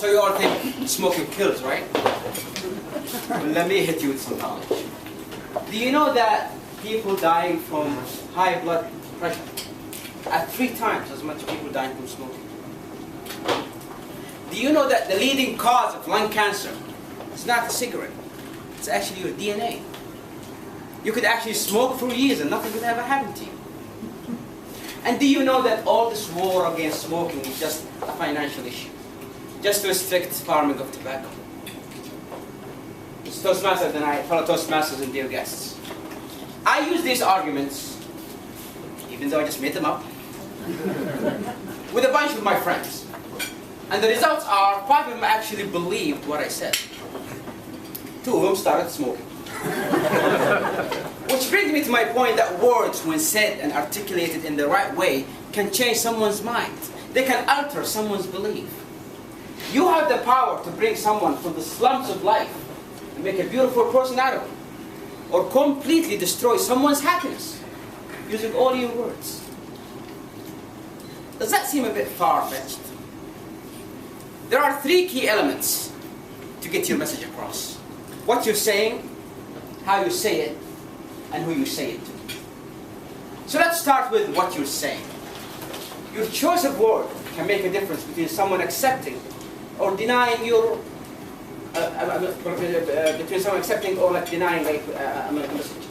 so you all think smoking kills, right? Well, let me hit you with some knowledge. Do you know that people dying from high blood pressure are 3 times as much people dying from smoking? Do you know that the leading cause of lung cancer is not a cigarette, it's actually your DNA? You could actually smoke for years and nothing would ever happen to you. And do you know that all this war against smoking is just a financial issue? Just to restrict farming of tobacco. It's Toastmasters and I, fellow Toastmasters and dear guests. I use these arguments, even though I just made them up, with a bunch of my friends. And the results are 5 of them actually believed what I said. 2 of them started smoking. Which brings me to my point that words, when said and articulated in the right way, can change someone's mind. They can alter someone's belief. You have the power to bring someone from the slums of life and make a beautiful person out of them, or completely destroy someone's happiness using all your words. Does that seem a bit far-fetched? There are 3 key elements to get your message across. What you're saying, how you say it, and who you say it to. So let's start with what you're saying. Your choice of word can make a difference between someone accepting or denying your, between someone accepting or like denying a message.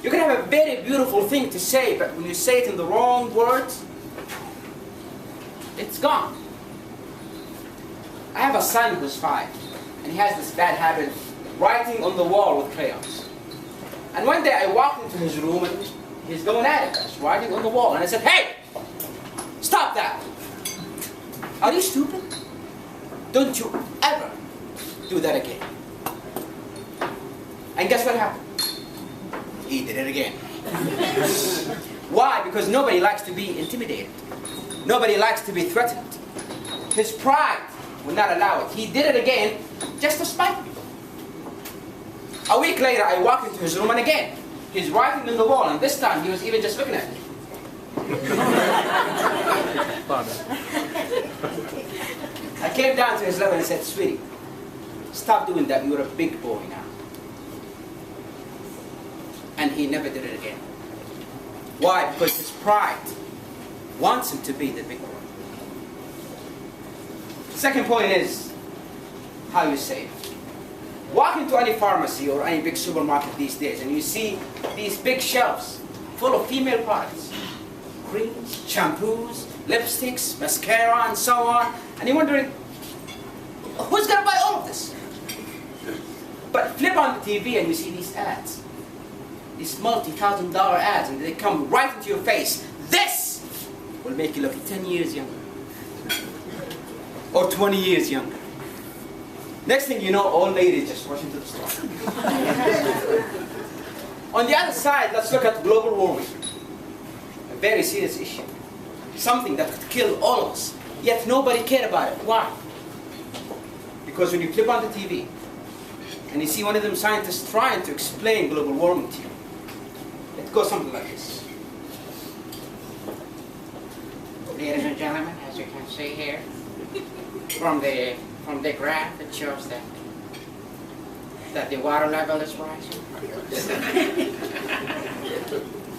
You can have a very beautiful thing to say, but when you say it in the wrong words, it's gone. I have a son who's 5, and he has this bad habit of writing on the wall with crayons. And one day I walked into his room and he's going at it. He's writing on the wall. And I said, "Hey, stop that. Are you stupid? Don't you ever do that again." And guess what happened? He did it again. Why? Because nobody likes to be intimidated. Nobody likes to be threatened. His pride would not allow it. He did it again just to spite me. A week later, I walked into his room and again, he's writing on the wall, and this time he was even just looking at me. I came down to his level and said, "Sweetie, stop doing that. You're a big boy now." And he never did it again. Why? Because his pride wants him to be the big boy. The second point is how you say it. Walk into any pharmacy or any big supermarket these days and you see these big shelves full of female products. Creams, shampoos, lipsticks, mascara, and so on. And you're wondering, who's going to buy all of this? But flip on the TV and you see these ads. These multi-$1,000 ads, and they come right into your face. This will make you look 10 years younger. Or 20 years younger. Next thing you know, old ladies just rush into the store. On the other side, let's look at global warming. A very serious issue. Something that could kill all of us. Yet nobody cared about it. Why? Because when you flip on the TV and you see one of them scientists trying to explain global warming to you, it goes something like this. Ladies and gentlemen, as you can see here, from the graph, it shows that the water level is rising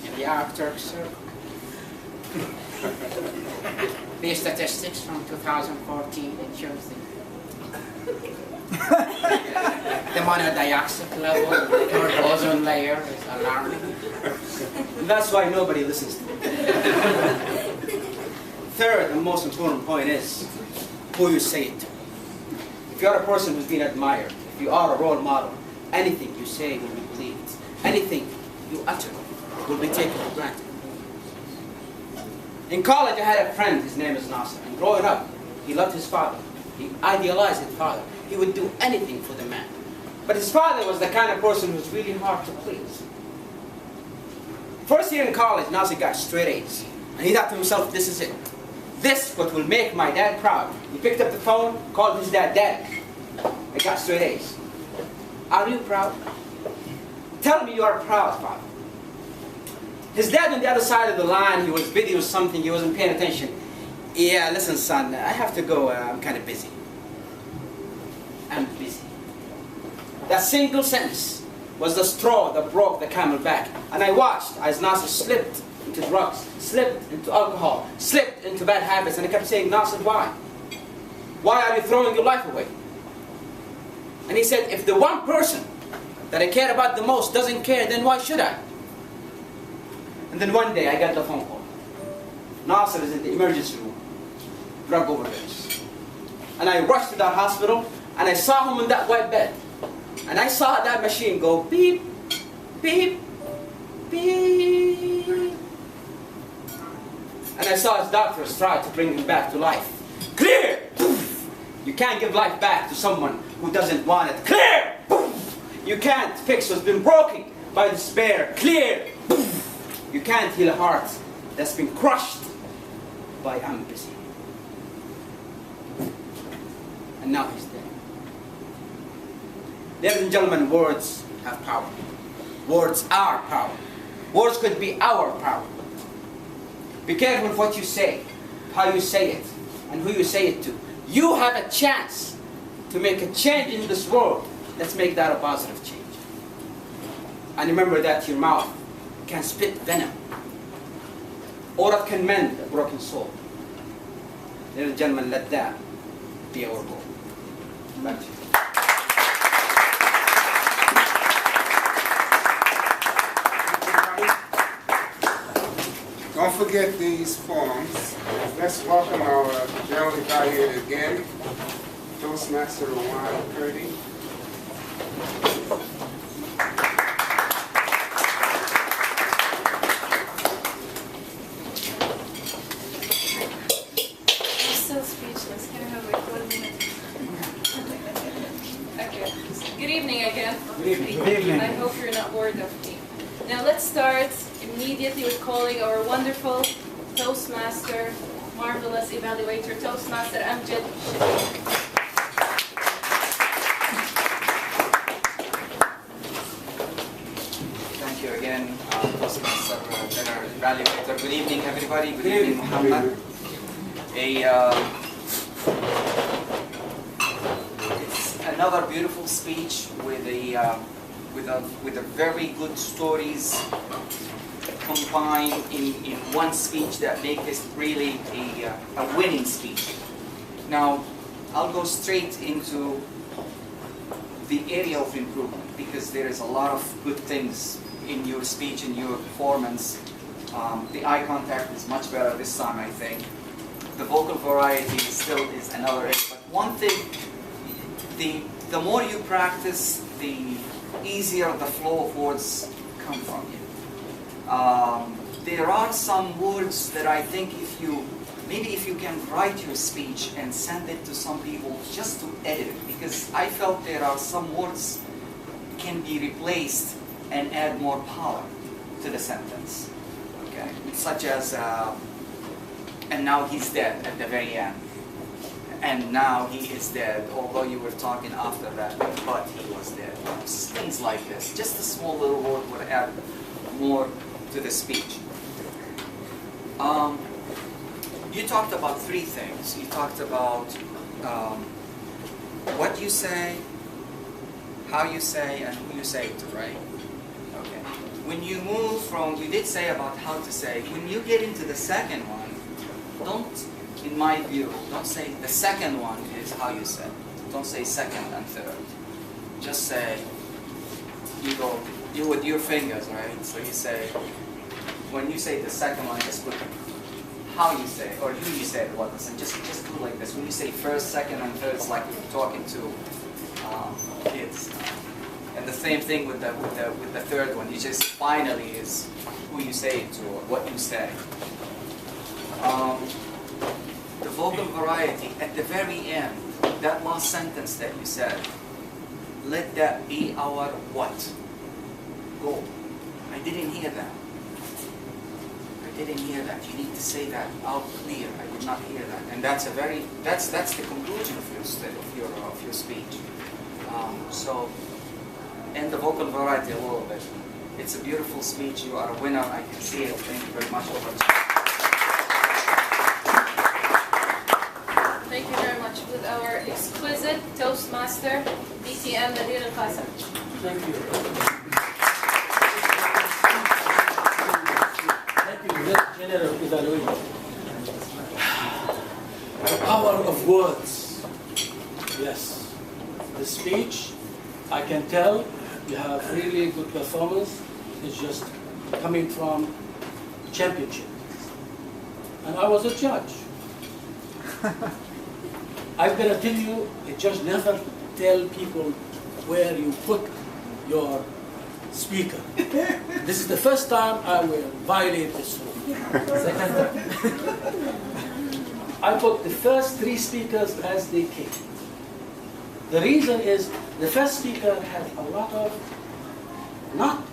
in the Arctic Circle. The statistics from 2014, it shows the monoxide level or ozone layer is alarming. And that's why nobody listens to it. Third and most important point is who you say it to. If you're a person who's been admired, if you are a role model, anything you say will be believed. Anything you utter will be taken for granted. In college, I had a friend, his name is Nasser, and growing up, he loved his father. He idealized his father. He would do anything for the man. But his father was the kind of person who was really hard to please. First year in college, Nasser got straight A's. And he thought to himself, this is it. This what will make my dad proud. He picked up the phone, called his dad, "Dad, I got straight A's. Are you proud? Tell me you are proud, father." His dad on the other side of the line, he was busy with something, he wasn't paying attention. "Yeah, listen son, I have to go, I'm kind of busy." That single sentence was the straw that broke the camel back. And I watched as Nasir slipped into drugs, slipped into alcohol, slipped into bad habits, and I kept saying, Nasir, why? Why are you throwing your life away? And he said, if the one person that I care about the most doesn't care, then why should I? And then one day I got the phone call. Nasir is in the emergency room, drug overdose. And I rushed to that hospital, and I saw him in that white bed. And I saw that machine go beep, beep, beep. And I saw his doctors try to bring him back to life. Clear! Poof. You can't give life back to someone who doesn't want it. Clear! Poof. You can't fix what's been broken by despair. Clear! Poof. You can't heal a heart that's been crushed by I'm busy. And now he's dead. Ladies and gentlemen, words have power. Words are power. Words could be our power. Be careful of what you say, how you say it, and who you say it to. You have a chance to make a change in this world. Let's make that a positive change. And remember that your mouth can spit venom, or it can mend a broken soul. Ladies and gentlemen, let that be our goal. Back to you. Don't forget these forms. Let's welcome our general evaluator again, Toastmaster Mohammed Qahtani. I'm still speechless. Can I have like 1 minute? Okay. Good evening again. Good evening. Good evening. I hope you're not bored of me. Now let's start immediately with calling our wonderful Toastmaster, marvelous evaluator, Toastmaster Amjad. Thank you again, Toastmaster General Evaluator. Good evening, everybody. Good evening, Mohammed. It's another beautiful speech with a very good stories combined in one speech that make this really a winning speech. Now, I'll go straight into the area of improvement because there is a lot of good things in your speech, in your performance. The eye contact is much better this time, I think. The vocal variety still is another area. But one thing, the more you practice, the easier the flow of words come from you. There are some words that I think maybe if you can write your speech and send it to some people just to edit it, because I felt there are some words can be replaced and add more power to the sentence. Okay, such as and now he's dead at the very end. And now he is dead, although you were talking after that, but he was dead. Things like this. Just a small little word would add more to the speech. You talked about three things. You talked about what you say, how you say, and who you say it to, right? Okay. When you move from, you did say about how to say, when you get into the second one, don't, in my view, don't say the second one is how you say. Don't say second and third. Just say, you with your fingers, right? So you say, when you say the second one, just put how you say or who you say it was, and just do like this. When you say first, second, and third, it's like you're talking to kids. And the same thing with the third one. You just finally is who you say it to or what you say. The vocal variety at the very end, that last sentence that you said, let that be our what? Goal. I didn't hear that. I didn't hear that. You need to say that out clear. I did not hear that. And that's the conclusion of your speech. And the vocal variety a little bit. It's a beautiful speech. You are a winner. I can see it. Thank you very much. Thank you very much. With our exquisite Toastmaster, DTM Nadir Al-Qasim. Thank you. Thank you, very general evaluation. The power of words. Yes. The speech, I can tell you have really good performance. It's just coming from championship. And I was a judge. I'm going to tell you, a judge never tell people where you put your speaker. This is the first time I will violate this rule. Second time. I put the first 3 speakers as they came. The reason is the first speaker had a lot of not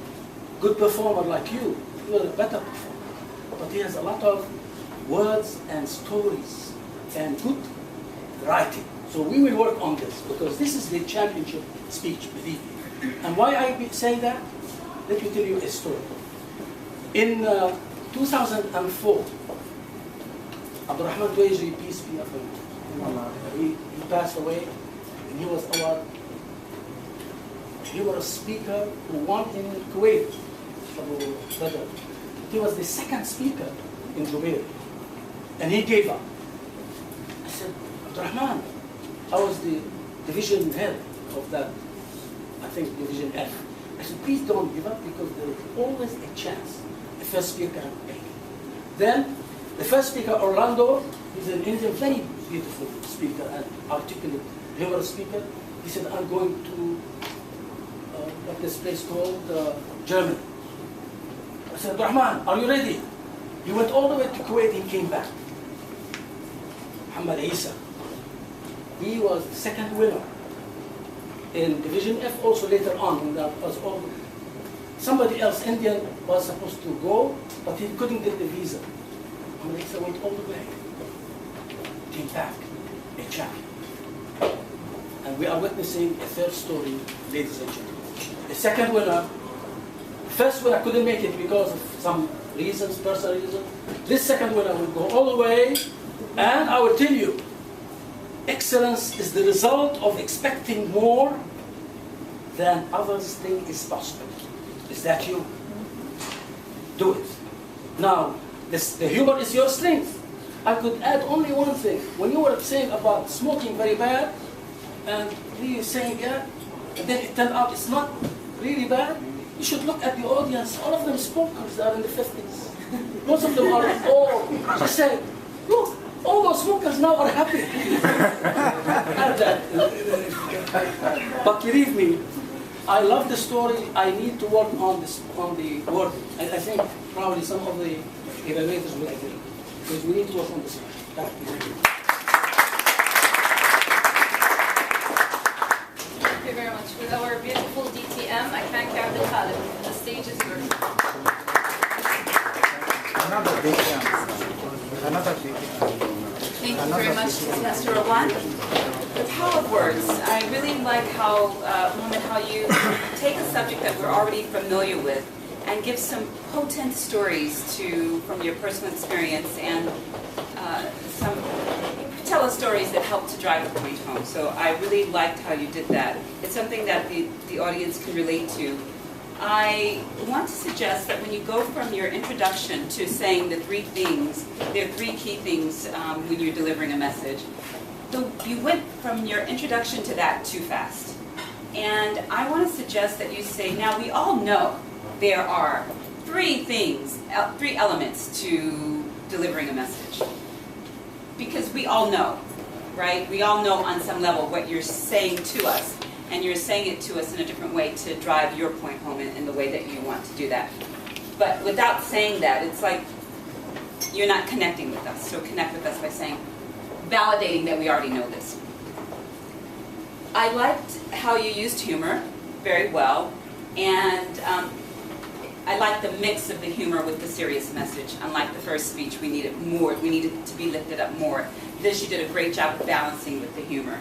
good performer like you. You are a better performer. But he has a lot of words and stories and good writing. So we will work on this because this is the championship speech, believe me. And why I say that? Let me tell you a story. In 2004, Abdurrahman Tuwaiji, peace be upon him, he passed away, and he was a speaker who won in Kuwait. He was the second speaker in Jubair, and he gave up. I said, Abdurrahman, I was the division head of that, I think division F. I said, please don't give up because there is always a chance the first speaker can make it. Then the first speaker, Orlando, he's an Indian, very beautiful speaker and articulate, humorous speaker. He said, I'm going to what this place called Germany. I said, Rahman, are you ready? He went all the way to Kuwait and came back. Mohammed Isa. He was the second winner in Division F, also later on when that was over. Somebody else, Indian, was supposed to go, but he couldn't get the visa. Mohammed Isa went all the way, came back, a champion. And we are witnessing a third story, ladies and gentlemen. The second winner, first winner couldn't make it because of some reasons, personal reasons. This second winner will go all the way, and I will tell you, excellence is the result of expecting more than others think is possible. Is that you? Do it. Now, the humor is your strength. I could add only one thing. When you were saying about smoking very bad, and you saying yeah, and then it turned out it's not really bad, you should look at the audience. All of them smokers are in the 50s. Most of them are old. Just say, look, all those smokers now are happy. But believe me, I love the story. I need to work on this, on the word. I think probably some of the evaluators will agree. Because we need to work on this. Thank you very much. With our beautiful DTM, I thank Abdul-Khaaliq. The stage is yours. Another DTM. Thank you very much, Mr. Rawan. The power of words. I really like how, Mohammed, how you take a subject that we're already familiar with and give some potent stories from your personal experience and tell us stories that help to drive the point home. So I really liked how you did that. It's something that the audience can relate to. I want to suggest that when you go from your introduction to saying the 3 things, there are 3 key things when you're delivering a message. So you went from your introduction to that too fast. And I want to suggest that you say, now we all know there are 3 things, 3 elements to delivering a message. Because we all know, right? We all know on some level what you're saying to us. And you're saying it to us in a different way to drive your point home in the way that you want to do that. But without saying that, it's like you're not connecting with us. So connect with us by saying, validating that we already know this. I liked how you used humor very well. And I liked the mix of the humor with the serious message. Unlike the first speech, we needed more. We needed to be lifted up more. This, you did a great job of balancing with the humor.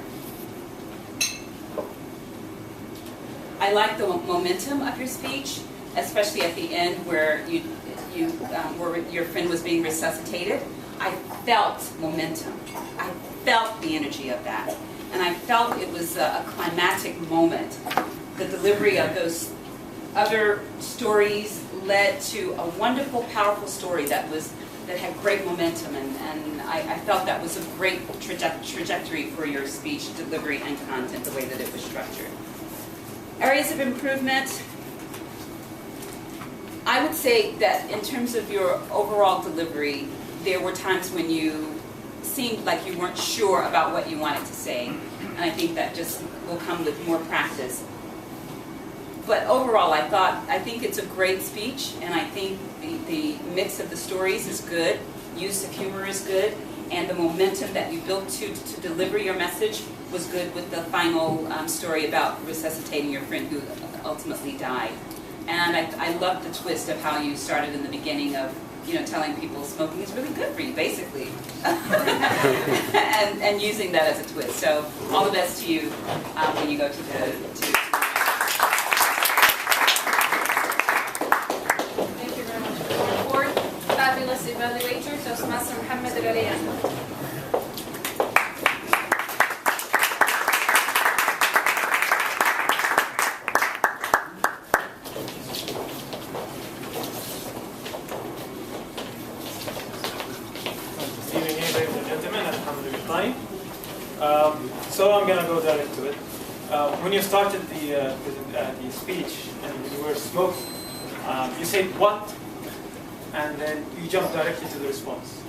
I like the momentum of your speech, especially at the end where where your friend was being resuscitated. I felt momentum. I felt the energy of that. and I felt it was a climactic moment. The delivery of those other stories led to a wonderful, powerful story that had great momentum, and I felt that was a great trajectory for your speech delivery and content, the way that it was structured. Areas of improvement, I would say that in terms of your overall delivery, there were times when you seemed like you weren't sure about what you wanted to say, and I think that just will come with more practice. But overall, I think it's a great speech, and I think the mix of the stories is good, use of humor is good, and the momentum that you built to deliver your message was good with the final story about resuscitating your friend who ultimately died. And I loved the twist of how you started in the beginning of, telling people smoking is really good for you, basically, and using that as a twist. So all the best to you when you go to the. Fabulous evaluator, Toastmaster Mohammed Qahtani. So I'm going to go direct to it. When you started the speech and you were smoking, you said what, and then you jumped directly to the response.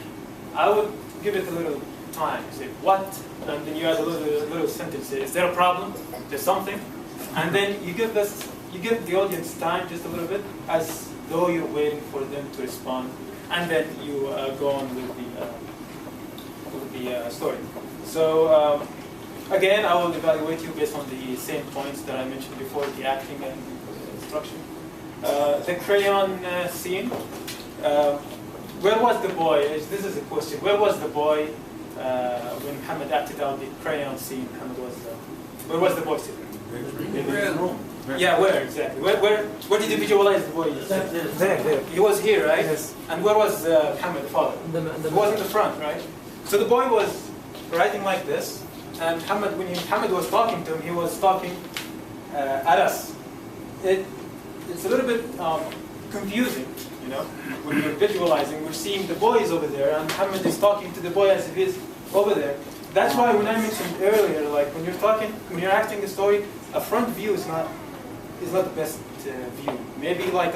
I would give it a little time. You say what, and then you add a little sentence. Say, is there a problem? There's something, and then you give the audience time just a little bit, as though you're waiting for them to respond, and then you go on with the story. So again, I will evaluate you based on the same points that I mentioned before: the acting and the instruction. The crayon scene. Where was the boy? This is a question. Where was the boy when Mohammed acted out the crayon scene? Where was the boy sitting? In the room. Yeah, where exactly? Where did you visualize the boy? There. He was here, right? Yes. And where was Mohammed, the father? He was in the front, right? So the boy was writing like this, and when Mohammed was talking to him, he was talking at us. It's a little bit confusing, when you're visualizing. We're seeing the boy is over there, and Mohammed is talking to the boy as if he's over there. That's why when I mentioned earlier, like when you're acting a story, a front view is not the best view. Maybe like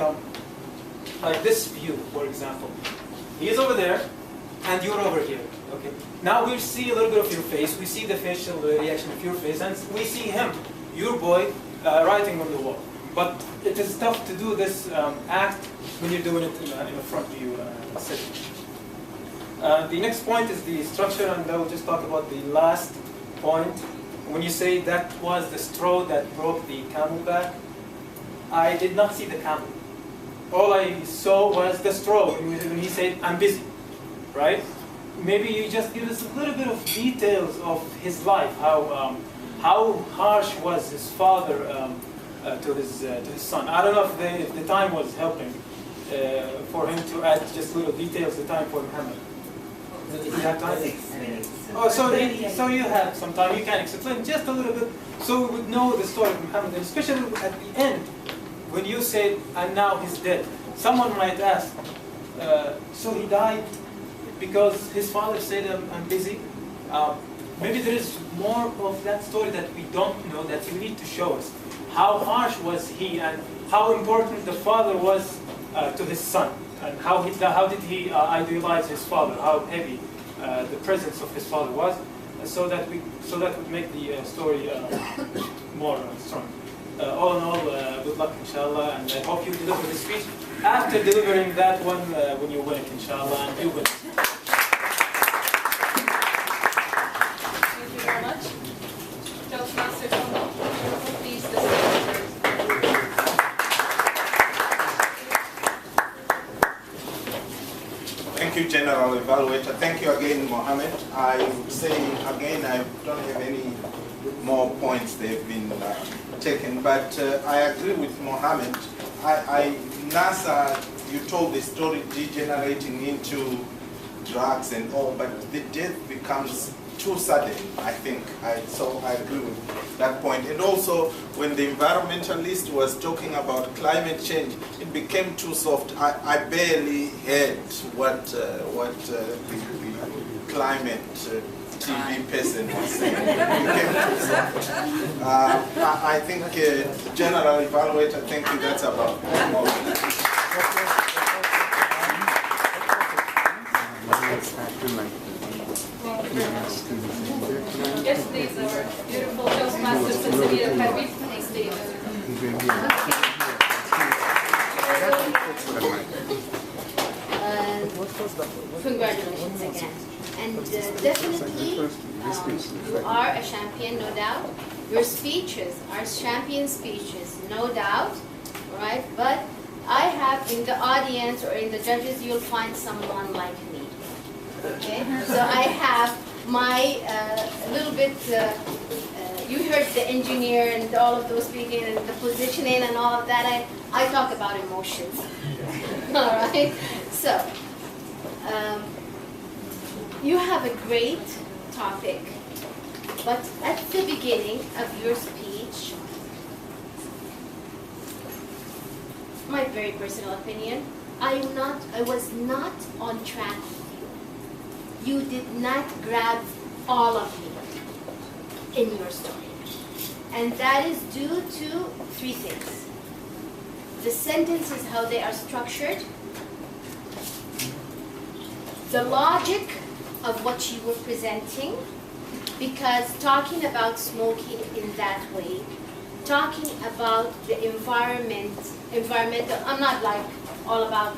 this view, for example. He is over there, and you're over here. Okay. Now we see a little bit of your face. We see the facial reaction of your face, and we see him, your boy, writing on the wall. But it is tough to do this act when you're doing it in a front view setting. The next point is the structure, and I will just talk about the last point. When you say that was the straw that broke the camel back, I did not see the camel. All I saw was the straw when he said, "I'm busy," right? Maybe you just give us a little bit of details of his life, how harsh was his father to his son. I don't know if the time was helping for him to add just little details. The time for Mohammed. Did you have time? 6 minutes. Oh, so you have some time. You can explain just a little bit, so we would know the story of Mohammed, and especially at the end when you said, "And now he's dead." Someone might ask, so he died because his father said, "I'm busy." Maybe there is more of that story that we don't know, that you need to show us. How harsh was he, and how important the father was to his son, and how did he idealize his father? How heavy the presence of his father was, so that would make the story more strong. All in all, good luck, inshallah, and I hope you deliver the speech. After delivering that one, when you win it, inshallah, and you win it. Thank you very much. Toastmaster Tomo, please, the stage. Thank you, General Evaluator. Thank you again, Mohammed. I would say again, I don't have any more points. They've been taken, but I agree with Mohammed. NASA, you told the story degenerating into drugs and all, but the death becomes too sudden, I think. So I agree with that point. And also, when the environmentalist was talking about climate change, it became too soft. I barely heard what the climate TV person was saying. It became too soft. I think general evaluator, thank you, that's about all. Yes, please, our beautiful Toastmasters, Cecilia, can we please stay Congratulations again. And definitely, you are a champion, no doubt. Your speeches are champion speeches, no doubt, right? But I have in the audience or in the judges, you'll find someone like me, okay? So I have my little bit, you heard the engineer and all of those speaking and the positioning and all of that. I talk about emotions, all right? So, you have a great topic, but at the beginning of your speech, my very personal opinion, I was not on track with you. You did not grab all of me in your story. And that is due to three things. The sentences, how they are structured, the logic of what you were presenting, because talking about smoking in that way, talking about the environmental, I'm not like all about,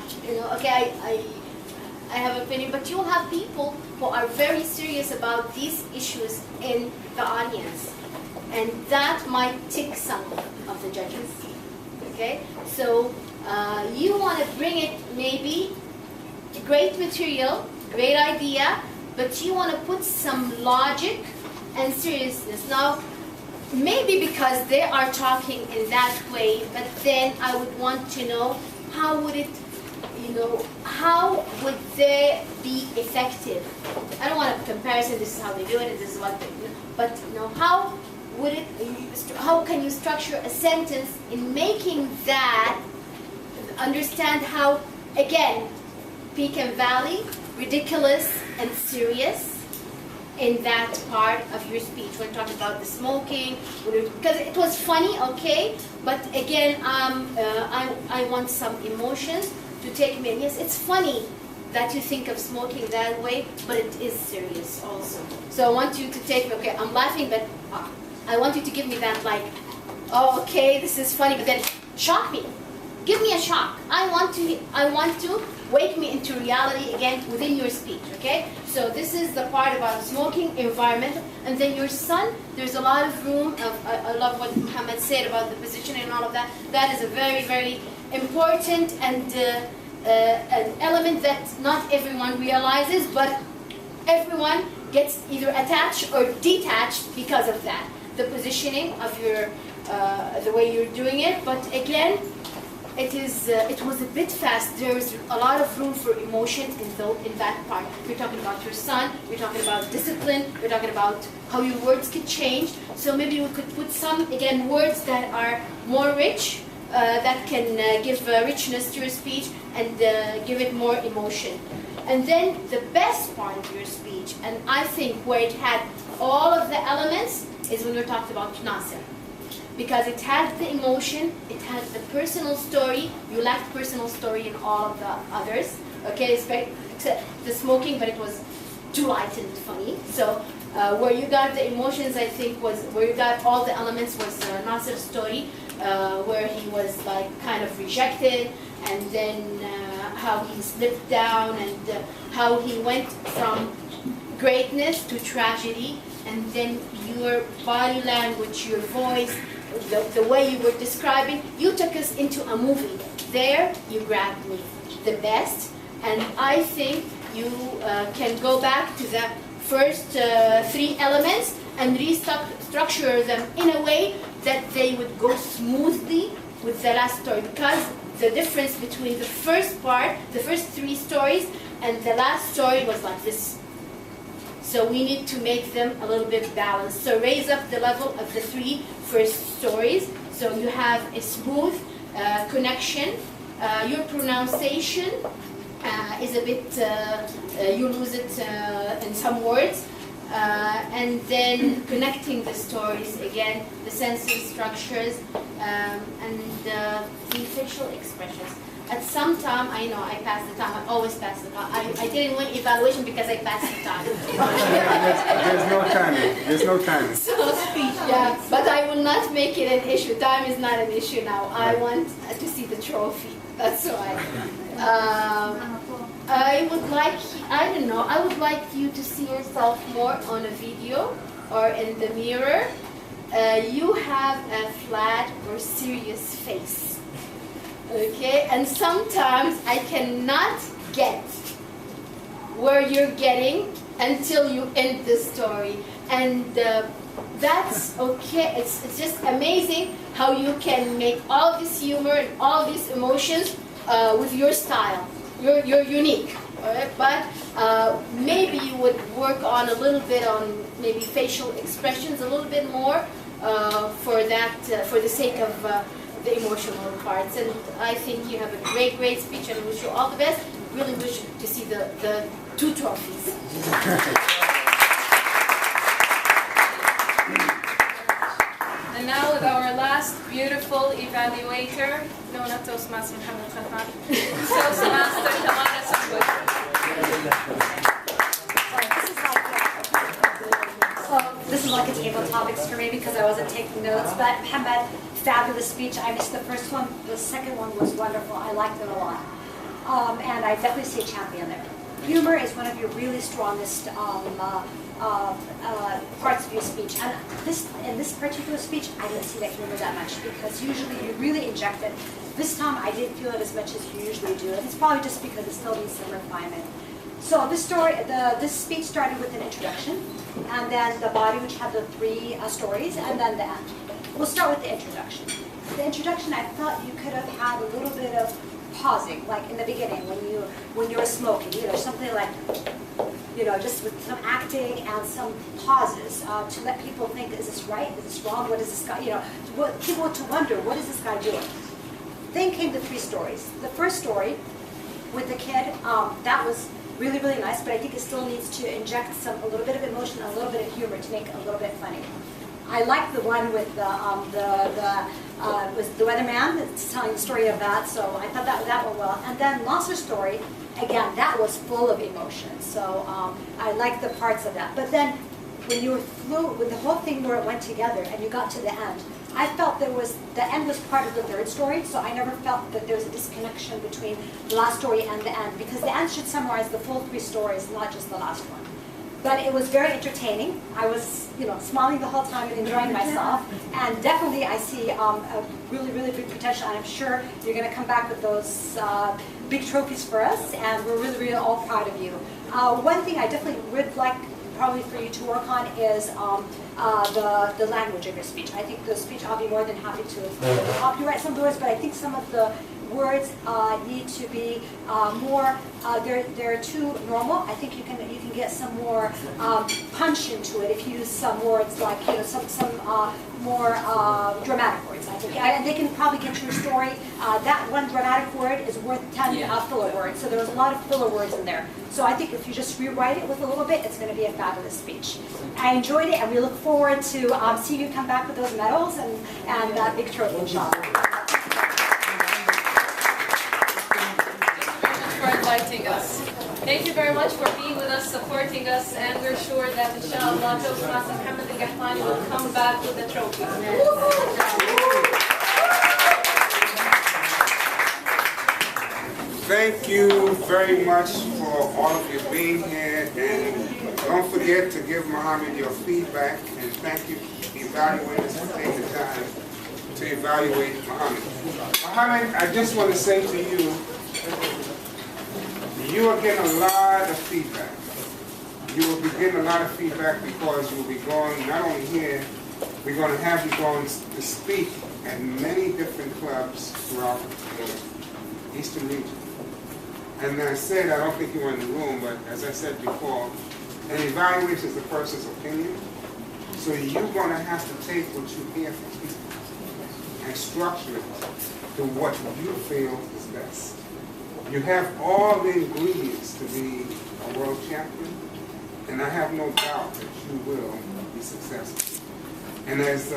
okay, I have opinion, but you'll have people who are very serious about these issues in the audience. And that might tick some of the judges, okay? So you want to bring it maybe, great material, great idea, but you want to put some logic and seriousness. Now, maybe because they are talking in that way, but then I would want to know how would it, how would they be effective? I don't want a comparison, this is how they do it, this is what they do, but how would it, how can you structure a sentence in making that, understand how, again, peak and valley, ridiculous and serious in that part of your speech. We're talking about the smoking, because it was funny, okay, but again, I want some emotions to take me in. Yes, it's funny that you think of smoking that way, but it is serious also. So I want you to take me, okay, I'm laughing, but I want you to give me that like, oh, okay, this is funny, but then shock me. Give me a shock. I want to wake me into reality again within your speech, okay? So this is the part about smoking, environment, and then your son, there's a lot of room. I love what Mohammed said about the positioning and all of that. That is a very, very important and an element that not everyone realizes, but everyone gets either attached or detached because of that. The positioning of your, the way you're doing it, but again, it was a bit fast. There's a lot of room for emotion in that part. We're talking about your son, we're talking about discipline, we're talking about how your words could change. So maybe we could put some, again, words that are more rich, that can give richness to your speech and give it more emotion. And then the best part of your speech, and I think where it had all of the elements, is when we talked about Nasser. Because it had the emotion, it had the personal story. You lacked personal story in all of the others, okay, except the smoking, but it was too light and funny. So where you got the emotions, I think, was where you got all the elements was Nasser's story, where he was like kind of rejected, and then how he slipped down, and how he went from greatness to tragedy, and then your body language, your voice, the way you were describing, you took us into a movie. There, you grabbed me the best, and I think you can go back to the first three elements and restructure them in a way that they would go smoothly with the last story, because the difference between the first part, the first three stories, and the last story was like this. So we need to make them a little bit balanced. So raise up the level of the 3 first stories. So you have a smooth connection. Your pronunciation is a bit, you lose it in some words. And then connecting the stories again, the sensory structures, and the facial expressions. At some time, I know I passed the time. I always pass the time. I didn't win evaluation because I passed the time. There's no timing. There's no timing. So speech, yeah. But I will not make it an issue. Time is not an issue now. I want to see the trophy. That's why. I would like, I don't know, I would like you to see yourself more on a video or in the mirror. You have a flat or serious face. Okay, and sometimes I cannot get where you're getting until you end the story. And that's okay. It's just amazing how you can make all this humor and all these emotions with your style. You're unique, right? But maybe you would work on a little bit on maybe facial expressions a little bit more for that, for the sake of the emotional parts. And I think you have a great speech, and I wish you all the best. Really wish to see the 2 trophies. And now with our last beautiful evaluator, no, not Toastmaster Mohammed Qahtani, Toastmaster Tamara Sambut. This is like a table of topics for me because I wasn't taking notes, but Mohammed, fabulous speech. I missed the first one. The second one was wonderful. I liked it a lot. And I definitely see a champion there. Humor is one of your really strongest parts of your speech. And in this particular speech, I didn't see that humor that much because usually you really inject it. This time I didn't feel it as much as you usually do. And it's probably just because it still needs some refinement. So this story, this speech started with an introduction, and then the body, which had the 3 stories, and then the end. We'll start with the introduction. The introduction, I thought you could have had a little bit of pausing, like in the beginning when you were smoking, something like, just with some acting and some pauses to let people think, is this right? Is this wrong? What is this guy? People to wonder, what is this guy doing? Then came the 3 stories. The first story with the kid, that was really, really nice, but I think it still needs to inject a little bit of emotion and a little bit of humor to make it a little bit funny. I like the one with was the weatherman that's telling the story of that, so I thought that went well. And then Nasser's story, again, that was full of emotion, so I like the parts of that. But then when you were through with the whole thing where it went together and you got to the end, I felt the end was part of the 3rd story, so I never felt that there was a disconnection between the last story and the end, because the end should summarize the full 3 stories, not just the last one. But it was very entertaining. I was, smiling the whole time and enjoying myself. And definitely I see a really, really big potential. And I'm sure you're going to come back with those big trophies for us. And we're really, really all proud of you. One thing I definitely would like probably for you to work on is the language of your speech. I think the speech, I'll be more than happy to help you write some words, but I think some of the words need to be more, they're too normal. I think you can get some more punch into it if you use some words like, some more dramatic words, I think. And they can probably get your story. That one dramatic word is worth 10 filler words. So there was a lot of filler words in there. So I think if you just rewrite it with a little bit, it's going to be a fabulous speech. I enjoyed it, and we look forward to seeing you come back with those medals and that big trophy, inshallah. For inviting us. Thank you very much for being with us, supporting us, and we're sure that inshallah Toastmaster Mohammed Qahtani will come back with a trophy. Thank you very much for all of you being here, and don't forget to give Mohammed your feedback, and thank you evaluators for taking the time to evaluate Mohammed. Mohammed, I just want to say to you, you are getting a lot of feedback. You will be getting a lot of feedback because you will be going, not only here, we're going to have you going to speak at many different clubs throughout the Eastern region. And I said, I don't think you were in the room, but as I said before, An evaluation is a person's opinion. So you're going to have to take what you hear from people and structure it to what you feel is best. You have all the ingredients to be a world champion, and I have no doubt that you will be successful. And as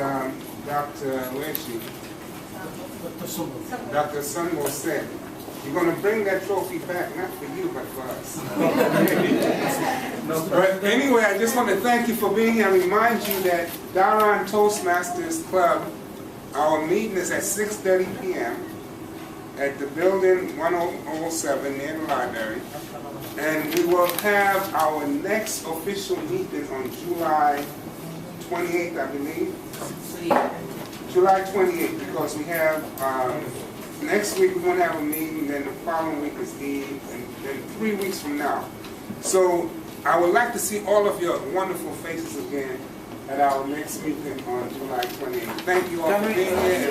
Dr. Dr. Sunmo said, you're going to bring that trophy back, not for you, but for us. But anyway, I just want to thank you for being here. I remind you that Daran Toastmasters Club, our meeting is at 6:30 p.m. at the building 1007 near the library. And we will have our next official meeting on July 28th, I believe. July 28th, because we have, next week we're going to have a meeting, then the following week is Eve, and then 3 weeks from now. So I would like to see all of your wonderful faces again at our next meeting on July 28th. Thank you all for being here.